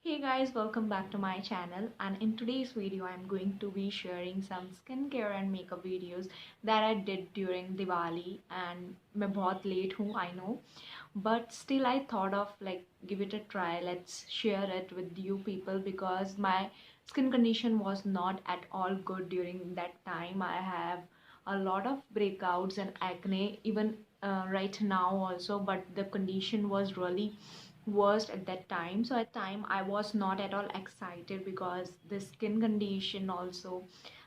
Hey guys, welcome back to my channel, and in today's video I'm going to be sharing some skincare and makeup videos that I did during Diwali. And मैं बहुत late हूँ, I know, but still I thought of like give it a try. Let's share it with you people because my skin condition was not at all good during that time. I have a lot of breakouts and acne even right now also, but the condition was really worst at that time. So at time I was not at all excited because the skin condition also,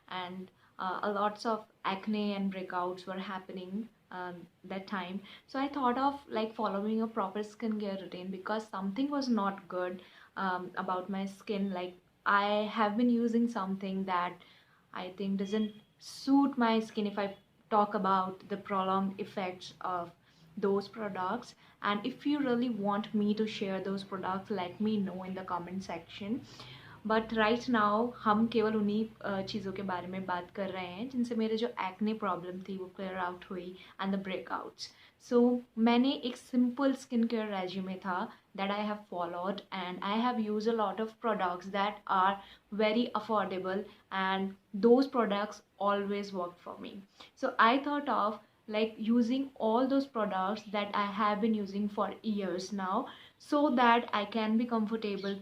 and a lots of acne and breakouts were happening that time. So I thought of like following a proper skincare routine because something was not good about my skin. Like I have been using something that I think doesn't suit my skin if I talk about the prolonged effects of those products. And if you really want me to share those products, let me know in the comment section. But right now हम केवल उन्हीं चीज़ों के बारे में बात कर रहे हैं जिनसे मेरे जो एक्ने प्रॉब्लम थी वो क्लियर आउट हुई एंड द ब्रेकआउट्स. सो मैंने एक सिंपल स्किन केयर रेज्यूमे था that I have followed, and I have used a lot of products that are very affordable, and those products always work for me. So I thought of like using all those products that I have been using for years now so that I can be comfortable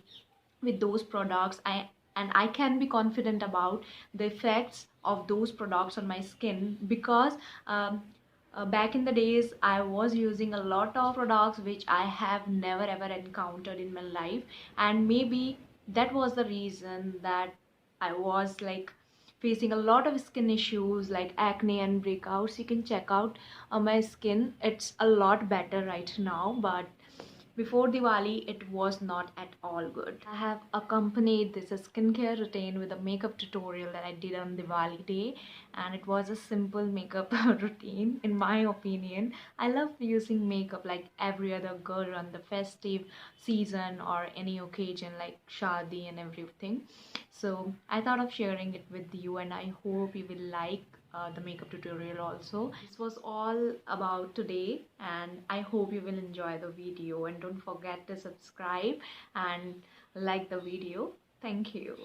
with those products. I can be confident about the effects of those products on my skin because back in the days I was using a lot of products which I have never ever encountered in my life, and maybe that was the reason that I was like facing a lot of skin issues like acne and breakouts. You can check out my skin, it's a lot better right now, but before Diwali, it was not at all good. I have accompanied this skincare routine with a makeup tutorial that I did on Diwali day, and it was a simple makeup routine, in my opinion. I love using makeup like every other girl on the festive season or any occasion like Shadi and everything. So I thought of sharing it with you, and I hope you will like the makeup tutorial also. This was all about today, and I hope you will enjoy the video, and don't forget to subscribe and like the video. Thank you.